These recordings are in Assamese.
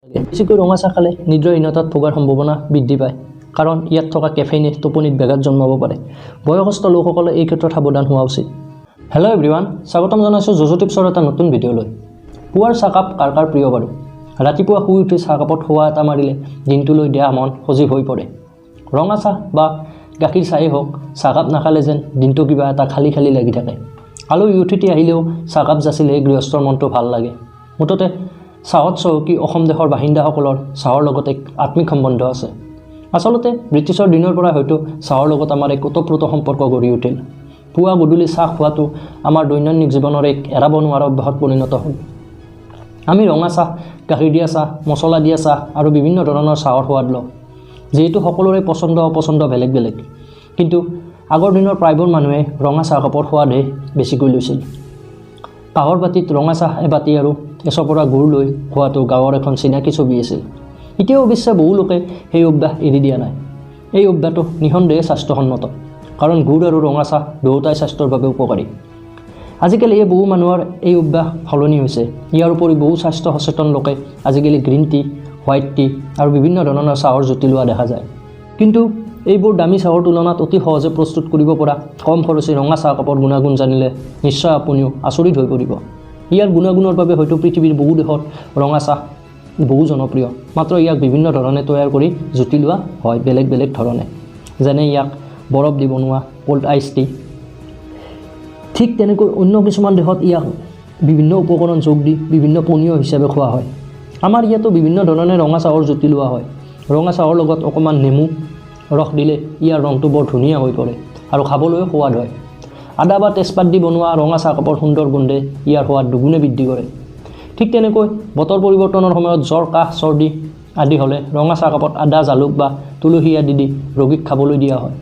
বেছিকৈ ৰঙা চাহ খালে নিদ্ৰাহীনতাত ভোগাৰ সম্ভাৱনা বৃদ্ধি পায়, কাৰণ ইয়াত থকা কেফেইনে টোপনিত ব্যাঘাত জন্মাব পাৰে। বয়সস্থ লোকসকলে এই ক্ষেত্ৰত সাৱধান হোৱা উচিত। হেল্ল' এভৰিৱান, স্বাগতম জনাইছোঁ জজো টিপছৰ এটা নতুন ভিডিঅ'লৈ। পুৱাৰ চাহকাপ কাৰ কাৰ প্ৰিয় বাৰু? ৰাতিপুৱা শুই উঠি চাহকাপত খোৱা এটা মাৰিলে দিনটোলৈ দেহ মন সজীৱ হৈ পৰে। ৰঙা চাহ বা গাখীৰ চাহেই হওক, চাহকাপ নাখালে যেন দিনটো কিবা এটা খালী খালী লাগি থাকে। আলহী অতিথি আহিলেও চাহকাপ যাচিলে গৃহস্থৰ মনটো ভাল লাগে। মুঠতে চাহত চহকী অসম দেশৰ বাসিন্দাসকলৰ চাহৰ লগত এক আত্মিক সম্বন্ধ আছে। আচলতে ব্ৰিটিছৰ দিনৰ পৰা হয়তো চাহৰ লগত আমাৰ এক ওতঃপ্ৰোত সম্পৰ্ক গঢ়ি উঠিল। পুৱা গধূলি চাহ খোৱাটো আমাৰ দৈনন্দিন জীৱনৰ এক এৰাব নোৱাৰা অভ্যাসত পৰিণত হ'ল। আমি ৰঙা চাহ, গাখীৰ দিয়া চাহ, মছলা দিয়া চাহ আৰু বিভিন্ন ধৰণৰ চাহৰ সোৱাদ লওঁ। যিহেতু সকলোৰে পচন্দ অপচন্দ বেলেগ বেলেগ, কিন্তু আগৰ দিনৰ প্ৰায়বোৰ মানুহে ৰঙা চাহকাপৰ সোৱাদহে বেছিকৈ লৈছিল। কাঁহৰ বাতিত ৰঙা চাহ এবাতি আৰু এচপৰা গুড় লৈ খোৱাটো গাঁৱৰ এখন চিনাকি ছবি আছিল। এতিয়াও অৱশ্যে বহু লোকে সেই অভ্যাস এৰি দিয়া নাই। এই অভ্যাসটো নিঃসন্দেহে স্বাস্থ্যসন্মত, কাৰণ গুড় আৰু ৰঙা চাহ দুয়োটাই স্বাস্থ্যৰ বাবে উপকাৰী। আজিকালি বহু মানুহৰ এই অভ্যাস সলনি হৈছে। ইয়াৰ উপৰি বহু স্বাস্থ্য সচেতন লোকে আজিকালি গ্ৰীণ টি, হোৱাইট টি আৰু বিভিন্ন ধৰণৰ চাহৰ জুতি লোৱা দেখা যায়। কিন্তু এইবোৰ দামী চাহৰ তুলনাত অতি সহজে প্ৰস্তুত কৰিব পৰা কম খৰচী ৰঙা চাহকাপৰ গুণাগুণ জানিলে নিশ্চয় আপুনিও আচৰিত হৈ পৰিব। ইয়াৰ গুণাগুণৰ বাবে হয়তো পৃথিৱীৰ বহু দেশত ৰঙা চাহ বহু জনপ্ৰিয়, মাত্ৰ ইয়াক বিভিন্ন ধৰণে তৈয়াৰ কৰি জুতি লোৱা হয় বেলেগ বেলেগ ধৰণে, যেনে ইয়াক বৰফ দি বনোৱা কোল্ড আইচ টি। ঠিক তেনেকৈ অন্য কিছুমান দেশত ইয়াক বিভিন্ন উপকৰণ যোগ দি বিভিন্ন পনীয় হিচাপে খোৱা হয়। আমাৰ ইয়াতো বিভিন্ন ধৰণে ৰঙা চাহৰ জুতি লোৱা হয়। ৰঙা চাহৰ লগত অকণমান নেমু ৰস দিলে ইয়াৰ ৰংটো বৰ ধুনীয়া হৈ পৰে আৰু খাবলৈও সোৱাদ হয়। আদা বা তেজপাত দি বনোৱা ৰঙা চাহকাপৰ সুন্দৰ গোন্ধে ইয়াৰ সোৱাদ দুগুণে বৃদ্ধি কৰে। ঠিক তেনেকৈ বতৰ পৰিৱৰ্তনৰ সময়ত জ্বৰ, কাহ, চৰ্দি আদি হ'লে ৰঙা চাহকাপত আদা, জালুক বা তুলসী আদি দি ৰোগীক খাবলৈ দিয়া হয়।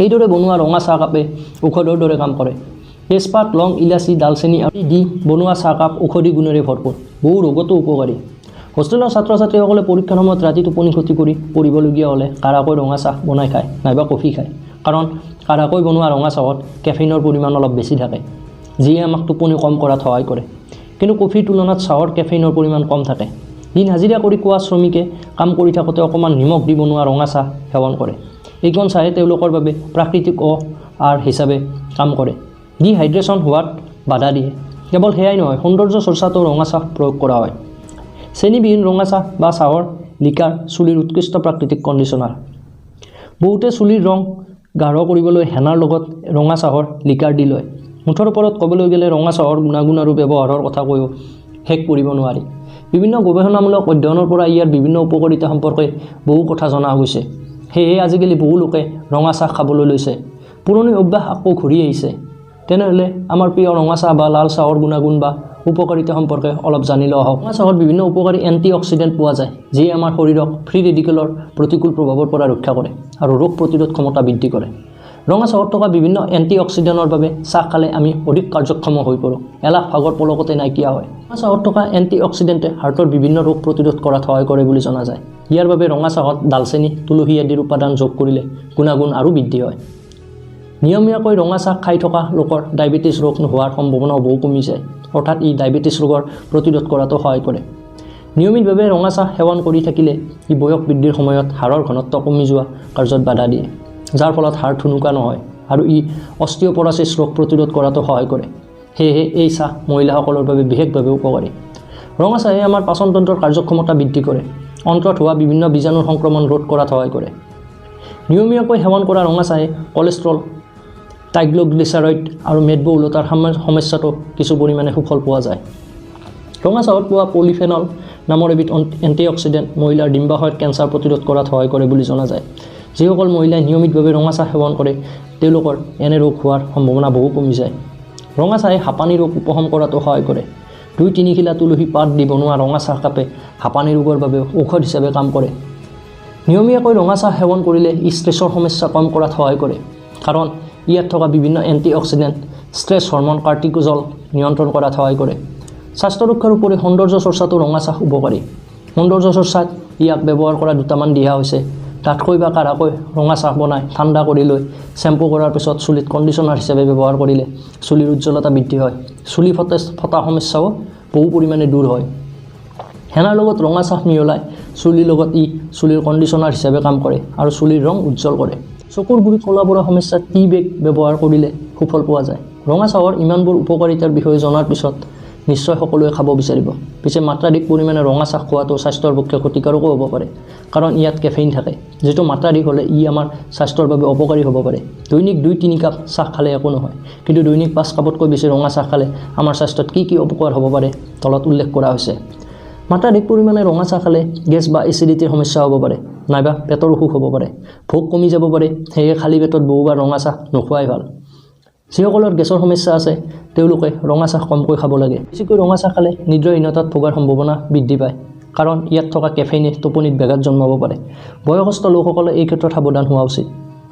এইদৰে বনোৱা ৰঙা চাহকাপে ঔষধৰ দৰে কাম কৰে। তেজপাত, লং, ইলাচি, ডালচেনি আদি দি বনোৱা চাহকাপ ঔষধি গুণেৰে ভৰপূৰ, বহু ৰোগতো উপকাৰী। হোষ্টেলৰ ছাত্ৰ ছাত্ৰীসকলে পৰীক্ষাৰ সময়ত ৰাতি টোপনি ক্ষতি কৰি পঢ়িবলগীয়া হ'লে কাঢ়াকৈ ৰঙা চাহ বনাই খায় নাইবা কফি খায়, কাৰণ কাঢ়াকৈ বনোৱা ৰঙা চাহত কেফেইনৰ পৰিমাণ অলপ বেছি থাকে, যিয়ে আমাক টোপনি কম কৰাত সহায় কৰে। কিন্তু কফিৰ তুলনাত চাহৰ কেফেইনৰ পৰিমাণ কম থাকে। দিন হাজিৰা কৰি খোৱা শ্ৰমিকে কাম কৰি থাকোঁতে অকণমান নিমখ দি বনোৱা ৰঙা চাহ সেৱন কৰে। এইকণ চাহে তেওঁলোকৰ বাবে প্ৰাকৃতিক আহাৰ হিচাপে কাম কৰে, ডিহাইড্ৰেশ্যন হোৱাত বাধা দিয়ে। কেৱল সেয়াই নহয়, সৌন্দৰ্য চৰ্চাতো ৰঙা চাহ প্ৰয়োগ কৰা হয়। চেনিবিহীন ৰঙা চাহ বা চাহৰ লিকাৰ চুলিৰ উৎকৃষ্ট প্ৰাকৃতিক কণ্ডিচনাৰ। বহুতে চুলিৰ ৰং গাঢ় কৰিবলৈ হেনাৰ লগত ৰঙা চাহৰ লিকাৰ দি লয়। মুঠৰ ওপৰত ক'বলৈ গ'লে ৰঙা চাহৰ গুণাগুণ আৰু ব্যৱহাৰৰ কথা কৈও শেষ কৰিব নোৱাৰি। বিভিন্ন গৱেষণামূলক অধ্যয়নৰ পৰা ইয়াৰ বিভিন্ন উপকাৰিতা সম্পৰ্কে বহু কথা জনা গৈছে। সেয়েহে আজিকালি বহু লোকে ৰঙা চাহ খাবলৈ লৈছে। পুৰণি অভ্যাস আকৌ ঘূৰি আহিছে। তেনেহ'লে আমাৰ প্ৰিয় ৰঙা চাহ বা লাল চাহৰ গুণাগুণ বা উপকাৰিতা সম্পৰ্কে অলপ জানি লোৱা হওক। ৰঙা চাহত বিভিন্ন উপকাৰী এণ্টি অক্সিডেণ্ট পোৱা যায়, যিয়ে আমাৰ শৰীৰক ফ্ৰী ৰেডিকেলৰ প্ৰতিকূল প্ৰভাৱৰ পৰা ৰক্ষা কৰে আৰু ৰোগ প্ৰতিৰোধ ক্ষমতা বৃদ্ধি কৰে। ৰঙা চাহত থকা বিভিন্ন এণ্টি অক্সিডেণ্টৰ বাবে চাহ খালে আমি অধিক কাৰ্যক্ষম হৈ পৰোঁ, এলাহ ভাগৰ পলকতে নাইকিয়া হয়। ৰঙা চাহত থকা এণ্টি অক্সিডেণ্টে হাৰ্টৰ বিভিন্ন ৰোগ প্ৰতিৰোধ কৰাত সহায় কৰে বুলি জনা যায়। ইয়াৰ বাবে ৰঙা চাহত ডালচেনি, তুলসী আদিৰ উপাদান যোগ কৰিলে গুণাগুণ আৰু বৃদ্ধি হয়। নিয়মীয়াকৈ ৰঙা চাহ খাই থকা লোকৰ ডায়েবেটিছ ৰোগ নোহোৱাৰ সম্ভাৱনাও বহু কমি যায়, অৰ্থাৎ ই ডায়েবেটিছ ৰোগৰ প্ৰতিৰোধ কৰাতো সহায় কৰে। নিয়মিতভাৱে ৰঙা চাহ সেৱন কৰি থাকিলে ই বয়স বৃদ্ধিৰ সময়ত হাড়ৰ ঘনত্ব কমি যোৱা কাৰ্যত বাধা দিয়ে, যাৰ ফলত হাড় ঠুনুকা নহয়, আৰু ই অষ্টিঅপ'ৰচিছ ৰোগ প্ৰতিৰোধ কৰাতো সহায় কৰে। সেয়েহে এই চাহ মহিলাসকলৰ বাবে বিশেষভাৱে উপকাৰী। ৰঙা চাহে আমাৰ পাচনতন্ত্ৰৰ কাৰ্যক্ষমতা বৃদ্ধি কৰে, অন্ত্ৰত হোৱা বিভিন্ন বীজাণুৰ সংক্ৰমণ ৰোধ কৰাত সহায় কৰে। নিয়মীয়াকৈ সেৱন কৰা ৰঙা চাহে কলেষ্ট্ৰল, ট্ৰাইগ্লিচাৰাইড আৰু মেদবহুলতাৰ সমস্যাটো কিছু পৰিমাণে সুফল পোৱা যায়। ৰঙা চাহত পোৱা পলিফেনল নামৰ এবিধ এণ্টি অক্সিডেণ্ট মহিলাৰ ডিম্বাশয়ত কেঞ্চাৰ প্ৰতিৰোধ কৰাত সহায় কৰে বুলি জনা যায়। যিসকল মহিলাই নিয়মিতভাৱে ৰঙা চাহ সেৱন কৰে তেওঁলোকৰ এনে ৰোগ হোৱাৰ সম্ভাৱনা বহু কমি যায়। ৰঙা চাহে হাঁপানী ৰোগ উপশম কৰাতো সহায় কৰে। 2-3 খিলা তুলসী পাত দি বনোৱা ৰঙা চাহকাপে হাঁপানী ৰোগৰ বাবে ঔষধ হিচাপে কাম কৰে। নিয়মীয়াকৈ ৰঙা চাহ সেৱন কৰিলে ষ্ট্ৰেছৰ সমস্যা কম কৰাত সহায় কৰে, কাৰণ ইয়াত থকা বিভিন্ন এণ্টি অক্সিডেণ্ট ষ্ট্ৰেছ হৰমন কৰ্টিকজল নিয়ন্ত্ৰণ কৰাত সহায় কৰে। স্বাস্থ্য ৰক্ষাৰ উপৰি সৌন্দৰ্য চৰ্চাতো ৰঙা চাহ উপকাৰী। সৌন্দৰ্য চৰ্চাত ইয়াক ব্যৱহাৰ কৰা দুটামান দিহা হৈছে: ডাঠকৈ বা কাঢ়াকৈ ৰঙা চাহ বনাই ঠাণ্ডা কৰি লৈ চেম্পু কৰাৰ পিছত চুলিত কণ্ডিচনাৰ হিচাপে ব্যৱহাৰ কৰিলে চুলিৰ উজ্জ্বলতা বৃদ্ধি হয়, চুলি ফটা সমস্যাও বহু পৰিমাণে দূৰ হয়। হেনাৰ লগত ৰঙা চাহ মিহলাই চুলিৰ লগত চুলিৰ কণ্ডিশ্যনাৰ হিচাপে কাম কৰে আৰু চুলিৰ ৰং উজ্জ্বল কৰে। চকুৰ গুৰিত ক'লা পৰা সমস্যাত টি বেগ ব্যৱহাৰ কৰিলে সুফল পোৱা যায়। ৰঙা চাহৰ ইমানবোৰ উপকাৰিতাৰ বিষয়ে জনাৰ পিছত নিশ্চয় সকলোৱে খাব বিচাৰিব। পিছে মাত্ৰাধিক পৰিমাণে ৰঙা চাহ খোৱাটো স্বাস্থ্যৰ পক্ষে ক্ষতিকাৰকো হ'ব পাৰে, কাৰণ ইয়াত কেফেইন থাকে, যিটো মাত্ৰাধিক হ'লে আমাৰ স্বাস্থ্যৰ বাবে অপকাৰী হ'ব পাৰে। দৈনিক 2-3 কাপ চাহ খালে একো নহয়, কিন্তু দৈনিক 5 কাপতকৈ বেছি ৰঙা চাহ খালে আমাৰ স্বাস্থ্যত কি অপকাৰ হ'ব পাৰে তলত উল্লেখ কৰা হৈছে। মাত্ৰাধিক পৰিমাণে ৰঙা চাহ খালে গেছ বা এচিডিটিৰ সমস্যা হ'ব পাৰে, নাইবা পেটৰ অসুখ হ'ব পাৰে, ভোক কমি যাব পাৰে। সেয়ে খালী পেটত বহুবাৰ ৰঙা চাহ নোখোৱাই ভাল। যিসকলৰ গেছৰ সমস্যা আছে তেওঁলোকে ৰঙা চাহ কমকৈ খাব লাগে। বেছিকৈ ৰঙা চাহ খালে নিদ্ৰাহীনতাত ভোগাৰ সম্ভাৱনা বৃদ্ধি পায়, কাৰণ ইয়াত থকা কেফেইনে টোপনিত ব্যাঘাত জন্মাব পাৰে। বয়সস্থ লোকসকলে এই ক্ষেত্ৰত সাৱধান হোৱা উচিত।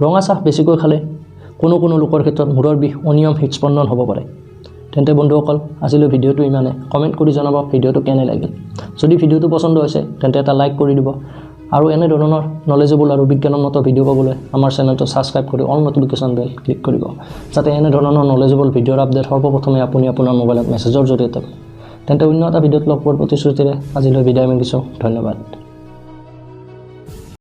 ৰঙা চাহ বেছিকৈ খালে কোনো লোকৰ ক্ষেত্ৰত মূৰৰ বিষ, অনিয়ম হৃদস্পন্দন হ'ব পাৰে। তেন্তে বন্ধুসকল, আজিলৈ ভিডিঅ'টো ইমানে। কমেণ্ট কৰি জনাব ভিডিঅ'টো কেনে লাগিল। যদি ভিডিঅ'টো পচন্দ হৈছে তেন্তে এটা লাইক কৰি দিব, আৰু এনে ধৰণৰ নলেজেবল আৰু বিজ্ঞানসন্মত ভিডিঅ' পাবলৈ আমাৰ চেনেলটো ছাবস্ক্ৰাইব কৰি অল নটিফিকেশ্যন বেল ক্লিক কৰিব, যাতে এনে ধৰণৰ নলেজেবল ভিডিঅ'ৰ আপডেট সৰ্বপ্ৰথমে আপুনি আপোনাৰ মোবাইলত মেছেজৰ জৰিয়তে পায়। তেন্তে অন্য এটা ভিডিঅ'ত লগ পোৱাৰ প্ৰতিশ্ৰুতিৰে আজিলৈ বিদায় মাগিছোঁ। ধন্যবাদ।